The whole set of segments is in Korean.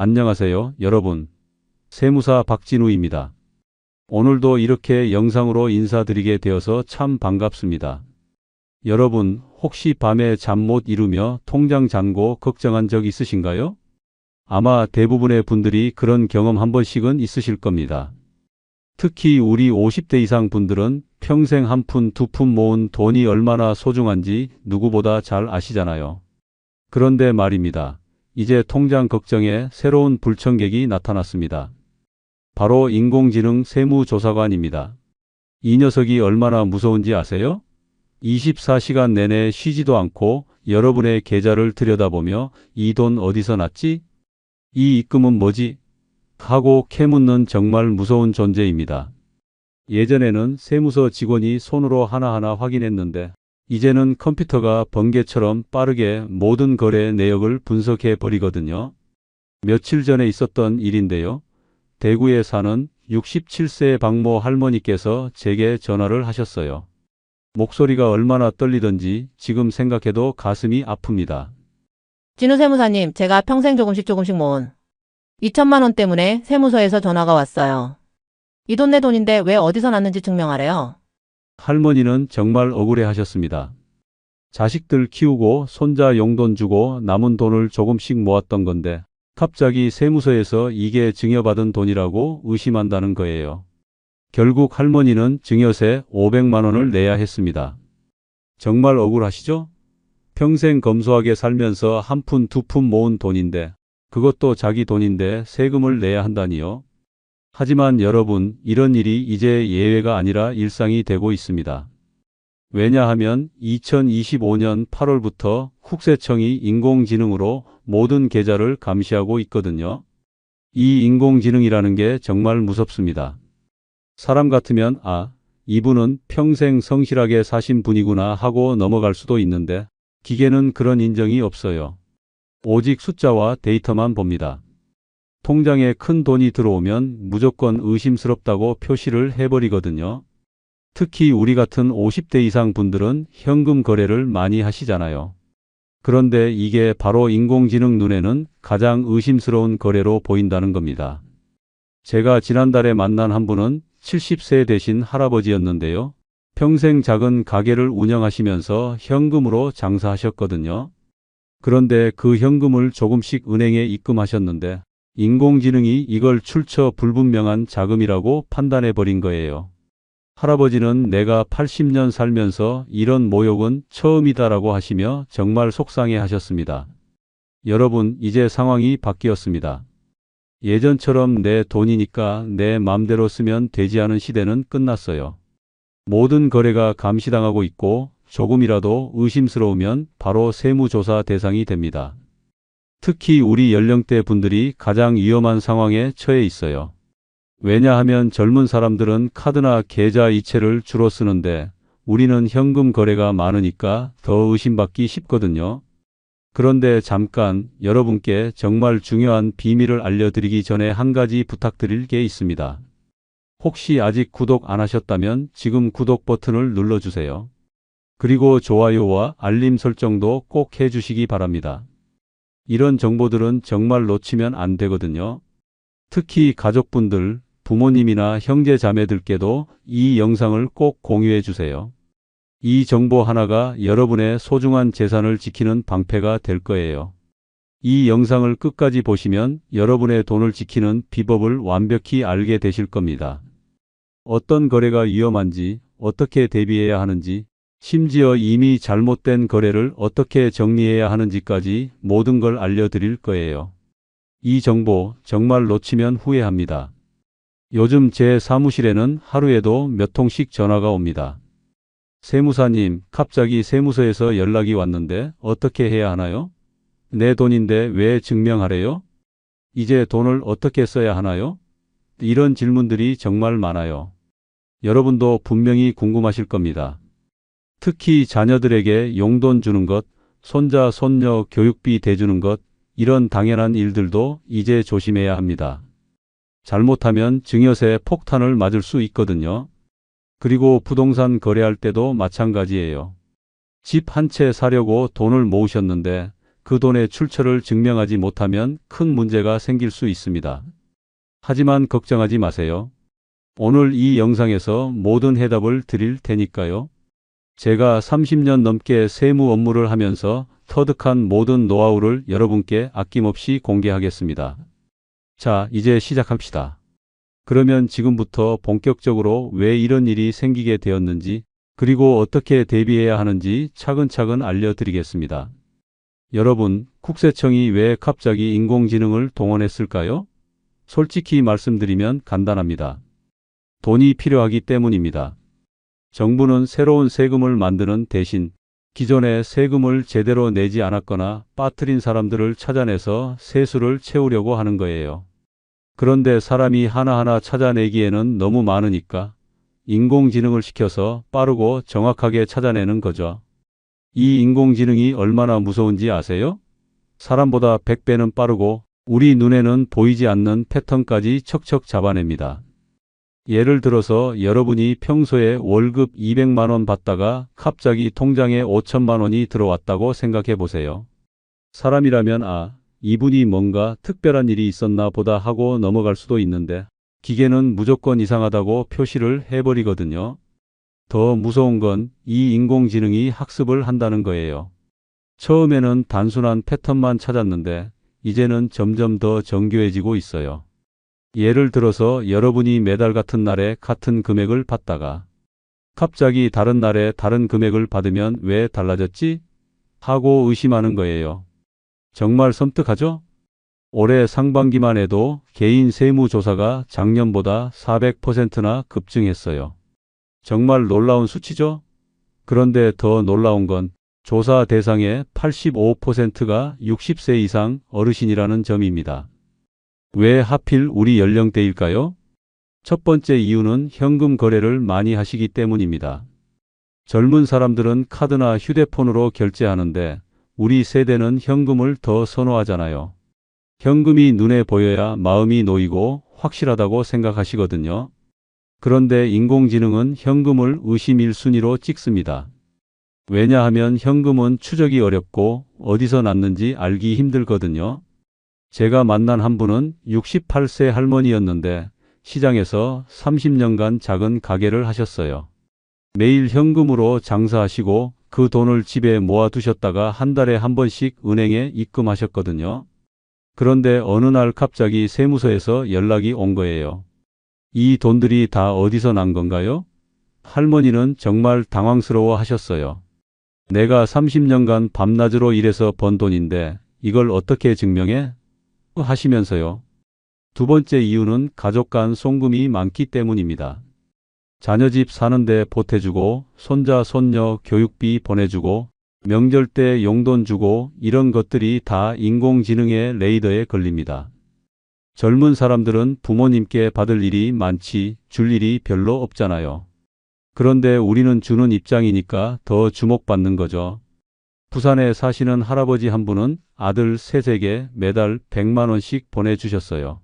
안녕하세요, 여러분. 세무사 박진우입니다. 오늘도 이렇게 영상으로 인사드리게 되어서 참 반갑습니다. 여러분, 혹시 밤에 잠 못 이루며 통장 잔고 걱정한 적 있으신가요? 아마 대부분의 분들이 그런 경험 한 번씩은 있으실 겁니다. 특히 우리 50대 이상 분들은 평생 한 푼, 두 푼 모은 돈이 얼마나 소중한지 누구보다 잘 아시잖아요. 그런데 말입니다. 이제 통장 걱정에 새로운 불청객이 나타났습니다. 바로 인공지능 세무조사관입니다. 이 녀석이 얼마나 무서운지 아세요? 24시간 내내 쉬지도 않고 여러분의 계좌를 들여다보며 이 돈 어디서 났지? 이 입금은 뭐지? 하고 캐묻는 정말 무서운 존재입니다. 예전에는 세무서 직원이 손으로 하나하나 확인했는데 이제는 컴퓨터가 번개처럼 빠르게 모든 거래 내역을 분석해 버리거든요. 며칠 전에 있었던 일인데요. 대구에 사는 67세 박모 할머니께서 제게 전화를 하셨어요. 목소리가 얼마나 떨리던지 지금 생각해도 가슴이 아픕니다. 진우 세무사님, 제가 평생 조금씩 모은 2천만 원 때문에 세무서에서 전화가 왔어요. 이 돈 내 돈인데 왜 어디서 났는지 증명하래요. 할머니는 정말 억울해 하셨습니다. 자식들 키우고 손자 용돈 주고 남은 돈을 조금씩 모았던 건데 갑자기 세무서에서 이게 증여받은 돈이라고 의심한다는 거예요. 결국 할머니는 증여세 500만 원을 내야 했습니다. 정말 억울하시죠? 평생 검소하게 살면서 한 푼, 두 푼 모은 돈인데 그것도 자기 돈인데 세금을 내야 한다니요. 하지만 여러분, 이런 일이 이제 예외가 아니라 일상이 되고 있습니다. 왜냐하면 2025년 8월부터 국세청이 인공지능으로 모든 계좌를 감시하고 있거든요. 이 인공지능이라는 게 정말 무섭습니다. 사람 같으면 이분은 평생 성실하게 사신 분이구나 하고 넘어갈 수도 있는데 기계는 그런 인정이 없어요. 오직 숫자와 데이터만 봅니다. 통장에 큰 돈이 들어오면 무조건 의심스럽다고 표시를 해버리거든요. 특히 우리 같은 50대 이상 분들은 현금 거래를 많이 하시잖아요. 그런데 이게 바로 인공지능 눈에는 가장 의심스러운 거래로 보인다는 겁니다. 제가 지난달에 만난 한 분은 70세 되신 할아버지였는데요. 평생 작은 가게를 운영하시면서 현금으로 장사하셨거든요. 그런데 그 현금을 조금씩 은행에 입금하셨는데 인공지능이 이걸 출처 불분명한 자금이라고 판단해 버린 거예요. 할아버지는 내가 80년 살면서 이런 모욕은 처음이다라고 하시며 정말 속상해 하셨습니다. 여러분, 이제 상황이 바뀌었습니다. 예전처럼 내 돈이니까 내 맘대로 쓰면 되지 않은 시대는 끝났어요. 모든 거래가 감시당하고 있고 조금이라도 의심스러우면 바로 세무조사 대상이 됩니다. 특히 우리 연령대 분들이 가장 위험한 상황에 처해 있어요. 왜냐하면 젊은 사람들은 카드나 계좌 이체를 주로 쓰는데 우리는 현금 거래가 많으니까 더 의심받기 쉽거든요. 그런데 잠깐 여러분께 정말 중요한 비밀을 알려드리기 전에 한 가지 부탁드릴 게 있습니다. 혹시 아직 구독 안 하셨다면 지금 구독 버튼을 눌러주세요. 그리고 좋아요와 알림 설정도 꼭 해주시기 바랍니다. 이런 정보들은 정말 놓치면 안 되거든요. 특히 가족분들, 부모님이나 형제 자매들께도 이 영상을 꼭 공유해 주세요. 이 정보 하나가 여러분의 소중한 재산을 지키는 방패가 될 거예요. 이 영상을 끝까지 보시면 여러분의 돈을 지키는 비법을 완벽히 알게 되실 겁니다. 어떤 거래가 위험한지, 어떻게 대비해야 하는지, 심지어 이미 잘못된 거래를 어떻게 정리해야 하는지까지 모든 걸 알려드릴 거예요. 이 정보 정말 놓치면 후회합니다. 요즘 제 사무실에는 하루에도 몇 통씩 전화가 옵니다. 세무사님, 갑자기 세무서에서 연락이 왔는데 어떻게 해야 하나요? 내 돈인데 왜 증명하래요? 이제 돈을 어떻게 써야 하나요? 이런 질문들이 정말 많아요. 여러분도 분명히 궁금하실 겁니다. 특히 자녀들에게 용돈 주는 것, 손자, 손녀 교육비 대주는 것, 이런 당연한 일들도 이제 조심해야 합니다. 잘못하면 증여세 폭탄을 맞을 수 있거든요. 그리고 부동산 거래할 때도 마찬가지예요. 집 한 채 사려고 돈을 모으셨는데 그 돈의 출처를 증명하지 못하면 큰 문제가 생길 수 있습니다. 하지만 걱정하지 마세요. 오늘 이 영상에서 모든 해답을 드릴 테니까요. 제가 30년 넘게 세무 업무를 하면서 터득한 모든 노하우를 여러분께 아낌없이 공개하겠습니다. 자, 이제 시작합시다. 그러면 지금부터 본격적으로 왜 이런 일이 생기게 되었는지, 그리고 어떻게 대비해야 하는지 차근차근 알려드리겠습니다. 여러분, 국세청이 왜 갑자기 인공지능을 동원했을까요? 솔직히 말씀드리면 간단합니다. 돈이 필요하기 때문입니다. 정부는 새로운 세금을 만드는 대신 기존의 세금을 제대로 내지 않았거나 빠뜨린 사람들을 찾아내서 세수를 채우려고 하는 거예요. 그런데 사람이 하나하나 찾아내기에는 너무 많으니까 인공지능을 시켜서 빠르고 정확하게 찾아내는 거죠. 이 인공지능이 얼마나 무서운지 아세요? 사람보다 100배는 빠르고 우리 눈에는 보이지 않는 패턴까지 척척 잡아냅니다. 예를 들어서 여러분이 평소에 월급 200만 원 받다가 갑자기 통장에 5천만 원이 들어왔다고 생각해 보세요. 사람이라면 이분이 뭔가 특별한 일이 있었나 보다 하고 넘어갈 수도 있는데 기계는 무조건 이상하다고 표시를 해버리거든요. 더 무서운 건 이 인공지능이 학습을 한다는 거예요. 처음에는 단순한 패턴만 찾았는데 이제는 점점 더 정교해지고 있어요. 예를 들어서 여러분이 매달 같은 날에 같은 금액을 받다가 갑자기 다른 날에 다른 금액을 받으면 왜 달라졌지? 하고 의심하는 거예요. 정말 섬뜩하죠? 올해 상반기만 해도 개인 세무조사가 작년보다 400%나 급증했어요. 정말 놀라운 수치죠? 그런데 더 놀라운 건 조사 대상의 85%가 60세 이상 어르신이라는 점입니다. 왜 하필 우리 연령대일까요? 첫 번째 이유는 현금 거래를 많이 하시기 때문입니다. 젊은 사람들은 카드나 휴대폰으로 결제하는데 우리 세대는 현금을 더 선호하잖아요. 현금이 눈에 보여야 마음이 놓이고 확실하다고 생각하시거든요. 그런데 인공지능은 현금을 의심 1순위로 찍습니다. 왜냐하면 현금은 추적이 어렵고 어디서 났는지 알기 힘들거든요. 제가 만난 한 분은 68세 할머니였는데 시장에서 30년간 작은 가게를 하셨어요. 매일 현금으로 장사하시고 그 돈을 집에 모아두셨다가 한 달에 한 번씩 은행에 입금하셨거든요. 그런데 어느 날 갑자기 세무서에서 연락이 온 거예요. 이 돈들이 다 어디서 난 건가요? 할머니는 정말 당황스러워 하셨어요. 내가 30년간 밤낮으로 일해서 번 돈인데 이걸 어떻게 증명해? 하시면서요. 두 번째 이유는 가족 간 송금이 많기 때문입니다. 자녀 집 사는데 보태주고 손자 손녀 교육비 보내주고 명절 때 용돈 주고 이런 것들이 다 인공지능의 레이더에 걸립니다. 젊은 사람들은 부모님께 받을 일이 많지 줄 일이 별로 없잖아요. 그런데 우리는 주는 입장이니까 더 주목받는 거죠. 부산에 사시는 할아버지 한 분은 아들 셋에게 매달 100만 원씩 보내주셨어요.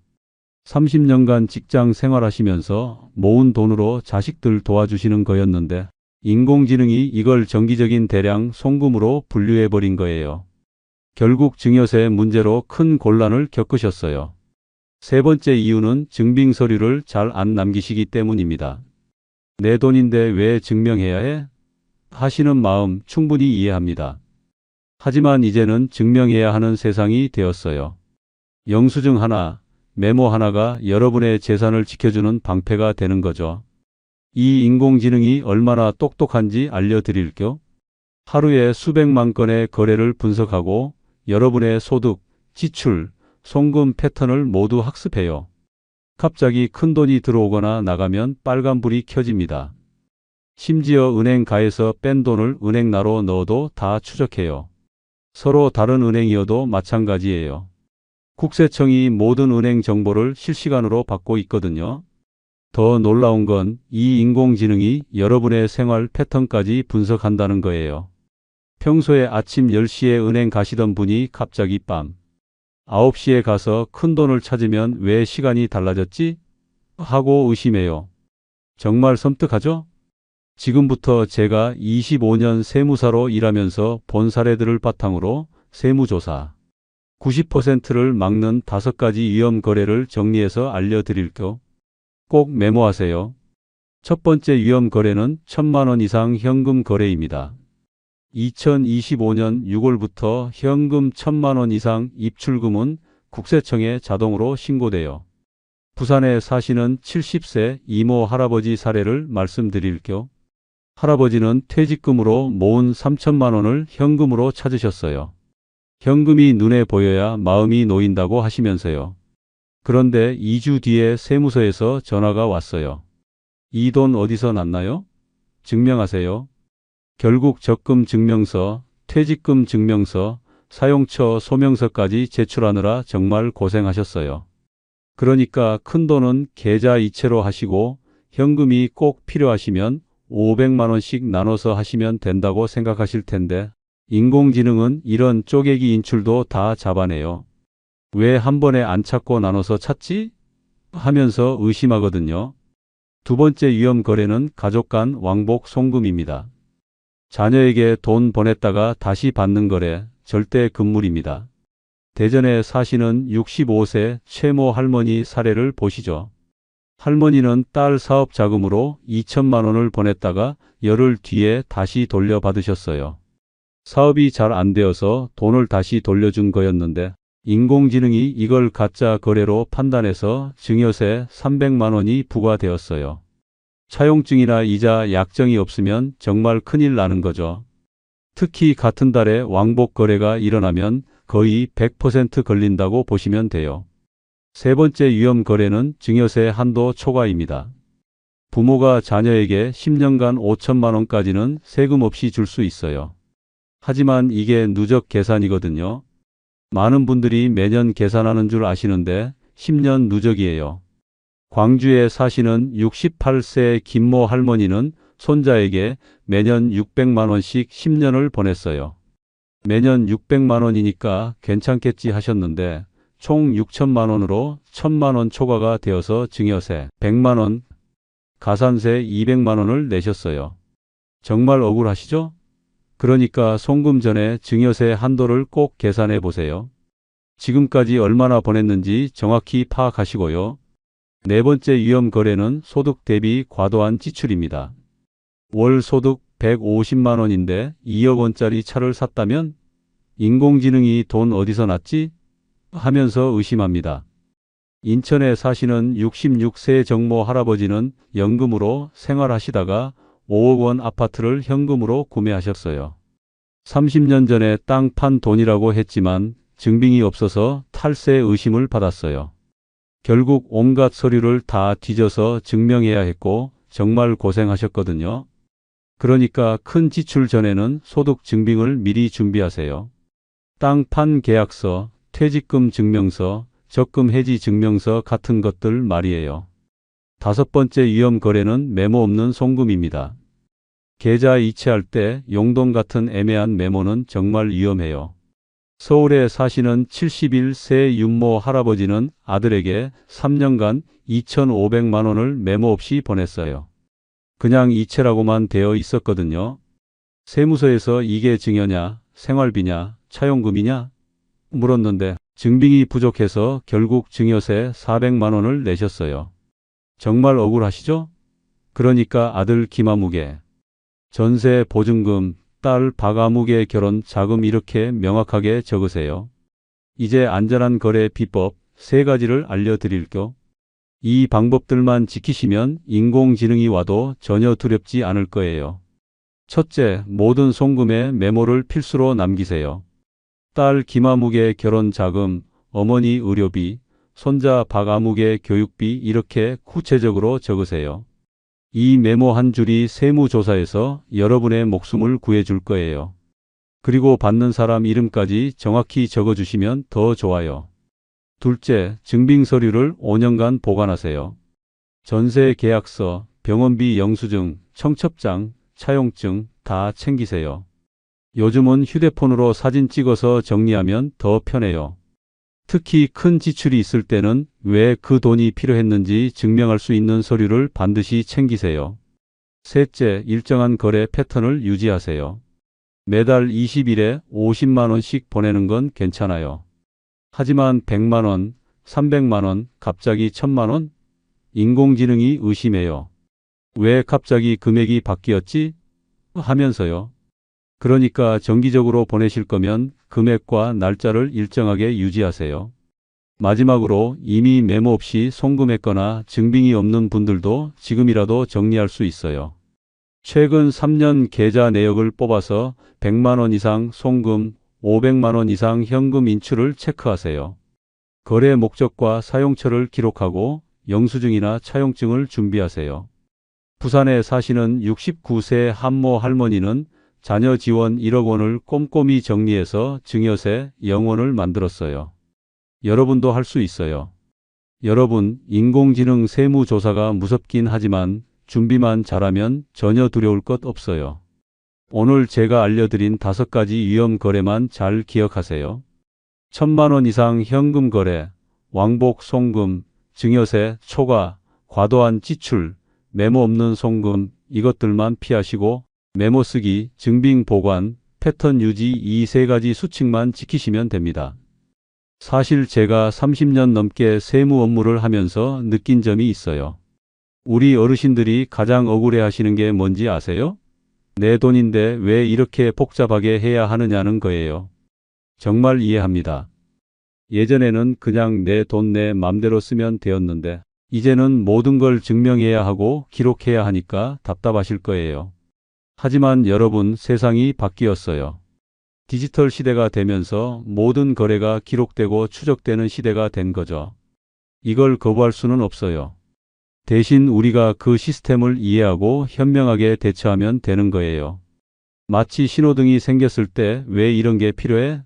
30년간 직장 생활하시면서 모은 돈으로 자식들 도와주시는 거였는데 인공지능이 이걸 정기적인 대량 송금으로 분류해버린 거예요. 결국 증여세 문제로 큰 곤란을 겪으셨어요. 세 번째 이유는 증빙 서류를 잘 안 남기시기 때문입니다. 내 돈인데 왜 증명해야 해? 하시는 마음 충분히 이해합니다. 하지만 이제는 증명해야 하는 세상이 되었어요. 영수증 하나, 메모 하나가 여러분의 재산을 지켜주는 방패가 되는 거죠. 이 인공지능이 얼마나 똑똑한지 알려드릴게요. 하루에 수백만 건의 거래를 분석하고 여러분의 소득, 지출, 송금 패턴을 모두 학습해요. 갑자기 큰 돈이 들어오거나 나가면 빨간불이 켜집니다. 심지어 은행가에서 뺀 돈을 은행나로 넣어도 다 추적해요. 서로 다른 은행이어도 마찬가지예요. 국세청이 모든 은행 정보를 실시간으로 받고 있거든요. 더 놀라운 건 이 인공지능이 여러분의 생활 패턴까지 분석한다는 거예요. 평소에 아침 10시에 은행 가시던 분이 갑자기 밤 9시에 가서 큰 돈을 찾으면 왜 시간이 달라졌지? 하고 의심해요. 정말 섬뜩하죠? 지금부터 제가 25년 세무사로 일하면서 본 사례들을 바탕으로 세무조사. 90%를 막는 5가지 위험 거래를 정리해서 알려드릴게요. 꼭 메모하세요. 첫 번째 위험 거래는 1,000만 원 이상 현금 거래입니다. 2025년 6월부터 현금 1,000만 원 이상 입출금은 국세청에 자동으로 신고돼요. 부산에 사시는 70세 이모 할아버지 사례를 말씀드릴게요. 할아버지는 퇴직금으로 모은 3,000만 원을 현금으로 찾으셨어요. 현금이 눈에 보여야 마음이 놓인다고 하시면서요. 그런데 2주 뒤에 세무서에서 전화가 왔어요. 이 돈 어디서 났나요? 증명하세요. 결국 적금 증명서, 퇴직금 증명서, 사용처 소명서까지 제출하느라 정말 고생하셨어요. 그러니까 큰돈은 계좌 이체로 하시고 현금이 꼭 필요하시면 500만 원씩 나눠서 하시면 된다고 생각하실 텐데 인공지능은 이런 쪼개기 인출도 다 잡아내요. 왜 한 번에 안 찾고 나눠서 찾지? 하면서 의심하거든요. 두 번째 위험 거래는 가족 간 왕복 송금입니다. 자녀에게 돈 보냈다가 다시 받는 거래, 절대 금물입니다. 대전에 사시는 65세 최모 할머니 사례를 보시죠. 할머니는 딸 사업 자금으로 2,000만 원을 보냈다가 열흘 뒤에 다시 돌려받으셨어요. 사업이 잘 안 되어서 돈을 다시 돌려준 거였는데 인공지능이 이걸 가짜 거래로 판단해서 증여세 300만 원이 부과되었어요. 차용증이나 이자 약정이 없으면 정말 큰일 나는 거죠. 특히 같은 달에 왕복 거래가 일어나면 거의 100% 걸린다고 보시면 돼요. 세 번째 위험 거래는 증여세 한도 초과입니다. 부모가 자녀에게 10년간 5천만 원까지는 세금 없이 줄 수 있어요. 하지만 이게 누적 계산이거든요. 많은 분들이 매년 계산하는 줄 아시는데 10년 누적이에요. 광주에 사시는 68세 김모 할머니는 손자에게 매년 600만 원씩 10년을 보냈어요. 매년 600만 원이니까 괜찮겠지 하셨는데 총 6천만 원으로 1,000만 원 초과가 되어서 증여세 100만 원, 가산세 200만 원을 내셨어요. 정말 억울하시죠? 그러니까 송금 전에 증여세 한도를 꼭 계산해 보세요. 지금까지 얼마나 보냈는지 정확히 파악하시고요. 네 번째 위험 거래는 소득 대비 과도한 지출입니다. 월 소득 150만 원인데 2억 원짜리 차를 샀다면 인공지능이 돈 어디서 났지? 하면서 의심합니다. 인천에 사시는 66세 정모 할아버지는 연금으로 생활하시다가 5억 원 아파트를 현금으로 구매하셨어요. 30년 전에 땅 판 돈이라고 했지만 증빙이 없어서 탈세 의심을 받았어요. 결국 온갖 서류를 다 뒤져서 증명해야 했고 정말 고생하셨거든요. 그러니까 큰 지출 전에는 소득 증빙을 미리 준비하세요. 땅 판 계약서, 퇴직금 증명서, 적금 해지 증명서 같은 것들 말이에요. 다섯 번째 위험 거래는 메모 없는 송금입니다. 계좌 이체할 때 용돈 같은 애매한 메모는 정말 위험해요. 서울에 사시는 71세 윤모 할아버지는 아들에게 3년간 2,500만 원을 메모 없이 보냈어요. 그냥 이체라고만 되어 있었거든요. 세무서에서 이게 증여냐, 생활비냐, 차용금이냐? 물었는데 증빙이 부족해서 결국 증여세 400만 원을 내셨어요. 정말 억울하시죠? 그러니까 아들 김아무개, 전세 보증금, 딸 박아무개 결혼 자금 이렇게 명확하게 적으세요. 이제 안전한 거래 비법 3가지를 알려드릴게요. 이 방법들만 지키시면 인공지능이 와도 전혀 두렵지 않을 거예요. 첫째, 모든 송금에 메모를 필수로 남기세요. 딸 김아무개 결혼 자금, 어머니 의료비, 손자 박아무개 교육비 이렇게 구체적으로 적으세요. 이 메모 한 줄이 세무조사에서 여러분의 목숨을 구해줄 거예요. 그리고 받는 사람 이름까지 정확히 적어주시면 더 좋아요. 둘째, 증빙 서류를 5년간 보관하세요. 전세 계약서, 병원비 영수증, 청첩장, 차용증 다 챙기세요. 요즘은 휴대폰으로 사진 찍어서 정리하면 더 편해요. 특히 큰 지출이 있을 때는 왜 그 돈이 필요했는지 증명할 수 있는 서류를 반드시 챙기세요. 셋째, 일정한 거래 패턴을 유지하세요. 매달 20일에 50만 원씩 보내는 건 괜찮아요. 하지만 100만 원, 300만 원, 갑자기 1000만 원? 인공지능이 의심해요. 왜 갑자기 금액이 바뀌었지? 하면서요. 그러니까 정기적으로 보내실 거면 금액과 날짜를 일정하게 유지하세요. 마지막으로 이미 메모 없이 송금했거나 증빙이 없는 분들도 지금이라도 정리할 수 있어요. 최근 3년 계좌 내역을 뽑아서 100만 원 이상 송금, 500만 원 이상 현금 인출을 체크하세요. 거래 목적과 사용처를 기록하고 영수증이나 차용증을 준비하세요. 부산에 사시는 69세 한모 할머니는 자녀 지원 1억 원을 꼼꼼히 정리해서 증여세 0원을 만들었어요. 여러분도 할 수 있어요. 여러분, 인공지능 세무조사가 무섭긴 하지만 준비만 잘하면 전혀 두려울 것 없어요. 오늘 제가 알려드린 5가지 위험 거래만 잘 기억하세요. 1000만 원 이상 현금 거래, 왕복 송금, 증여세, 초과, 과도한 지출, 메모 없는 송금, 이것들만 피하시고 메모 쓰기, 증빙 보관, 패턴 유지 이 3가지 수칙만 지키시면 됩니다. 사실 제가 30년 넘게 세무 업무를 하면서 느낀 점이 있어요. 우리 어르신들이 가장 억울해 하시는 게 뭔지 아세요? 내 돈인데 왜 이렇게 복잡하게 해야 하느냐는 거예요. 정말 이해합니다. 예전에는 그냥 내 돈 내 맘대로 쓰면 되었는데 이제는 모든 걸 증명해야 하고 기록해야 하니까 답답하실 거예요. 하지만 여러분, 세상이 바뀌었어요. 디지털 시대가 되면서 모든 거래가 기록되고 추적되는 시대가 된 거죠. 이걸 거부할 수는 없어요. 대신 우리가 그 시스템을 이해하고 현명하게 대처하면 되는 거예요. 마치 신호등이 생겼을 때 왜 이런 게 필요해?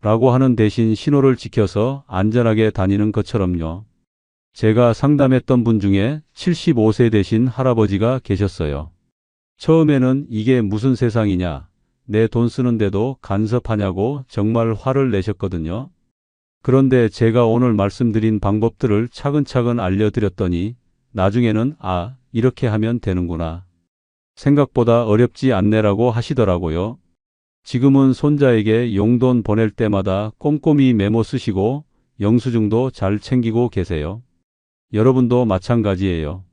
라고 하는 대신 신호를 지켜서 안전하게 다니는 것처럼요. 제가 상담했던 분 중에 75세 되신 할아버지가 계셨어요. 처음에는 이게 무슨 세상이냐, 내 돈 쓰는데도 간섭하냐고 정말 화를 내셨거든요. 그런데 제가 오늘 말씀드린 방법들을 차근차근 알려드렸더니 나중에는 이렇게 하면 되는구나. 생각보다 어렵지 않네라고 하시더라고요. 지금은 손자에게 용돈 보낼 때마다 꼼꼼히 메모 쓰시고 영수증도 잘 챙기고 계세요. 여러분도 마찬가지예요.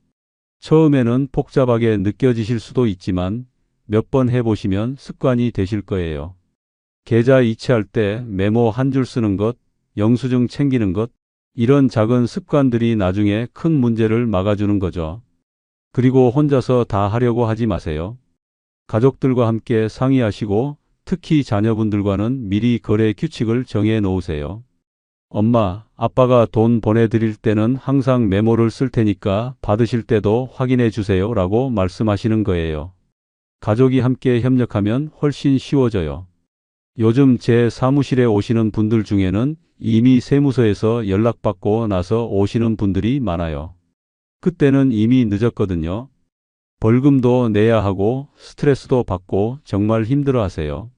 처음에는 복잡하게 느껴지실 수도 있지만 몇 번 해보시면 습관이 되실 거예요. 계좌 이체할 때 메모 한 줄 쓰는 것, 영수증 챙기는 것, 이런 작은 습관들이 나중에 큰 문제를 막아주는 거죠. 그리고 혼자서 다 하려고 하지 마세요. 가족들과 함께 상의하시고 특히 자녀분들과는 미리 거래 규칙을 정해 놓으세요. 엄마, 아빠가 돈 보내드릴 때는 항상 메모를 쓸 테니까 받으실 때도 확인해 주세요 라고 말씀하시는 거예요. 가족이 함께 협력하면 훨씬 쉬워져요. 요즘 제 사무실에 오시는 분들 중에는 이미 세무서에서 연락받고 나서 오시는 분들이 많아요. 그때는 이미 늦었거든요. 벌금도 내야 하고 스트레스도 받고 정말 힘들어 하세요.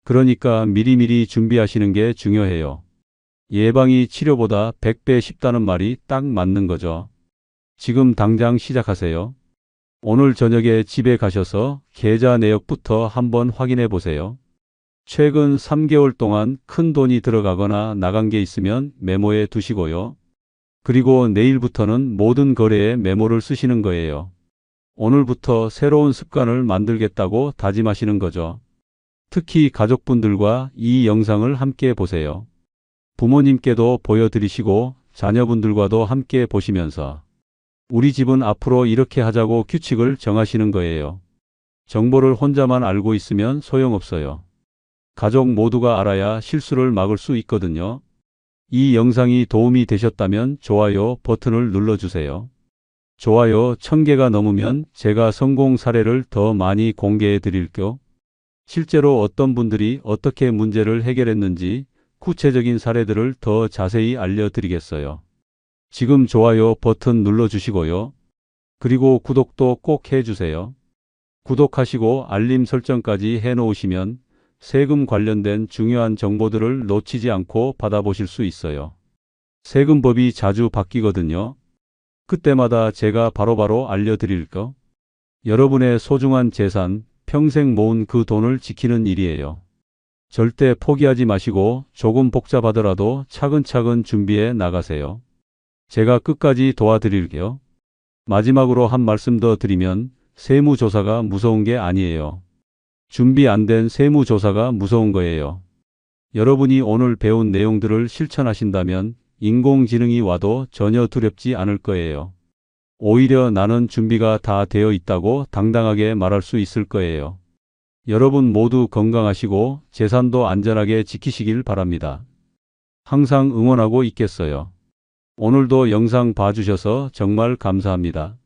그러니까 미리미리 준비하시는 게 중요해요. 예방이 치료보다 100배 쉽다는 말이 딱 맞는 거죠. 지금 당장 시작하세요. 오늘 저녁에 집에 가셔서 계좌 내역부터 한번 확인해 보세요. 최근 3개월 동안 큰 돈이 들어가거나 나간 게 있으면 메모해 두시고요. 그리고 내일부터는 모든 거래에 메모를 쓰시는 거예요. 오늘부터 새로운 습관을 만들겠다고 다짐하시는 거죠. 특히 가족분들과 이 영상을 함께 보세요. 부모님께도 보여드리시고 자녀분들과도 함께 보시면서 우리 집은 앞으로 이렇게 하자고 규칙을 정하시는 거예요. 정보를 혼자만 알고 있으면 소용없어요. 가족 모두가 알아야 실수를 막을 수 있거든요. 이 영상이 도움이 되셨다면 좋아요 버튼을 눌러주세요. 좋아요 1000개가 넘으면 제가 성공 사례를 더 많이 공개해 드릴게요. 실제로 어떤 분들이 어떻게 문제를 해결했는지 구체적인 사례들을 더 자세히 알려드리겠어요. 지금 좋아요 버튼 눌러주시고요. 그리고 구독도 꼭 해주세요. 구독하시고 알림 설정까지 해놓으시면 세금 관련된 중요한 정보들을 놓치지 않고 받아보실 수 있어요. 세금법이 자주 바뀌거든요. 그때마다 제가 바로바로 알려드릴 거. 여러분의 소중한 재산, 평생 모은 그 돈을 지키는 일이에요. 절대 포기하지 마시고 조금 복잡하더라도 차근차근 준비해 나가세요. 제가 끝까지 도와드릴게요. 마지막으로 한 말씀 더 드리면 세무조사가 무서운 게 아니에요. 준비 안 된 세무조사가 무서운 거예요. 여러분이 오늘 배운 내용들을 실천하신다면 인공지능이 와도 전혀 두렵지 않을 거예요. 오히려 나는 준비가 다 되어 있다고 당당하게 말할 수 있을 거예요. 여러분 모두 건강하시고 재산도 안전하게 지키시길 바랍니다. 항상 응원하고 있겠어요. 오늘도 영상 봐주셔서 정말 감사합니다.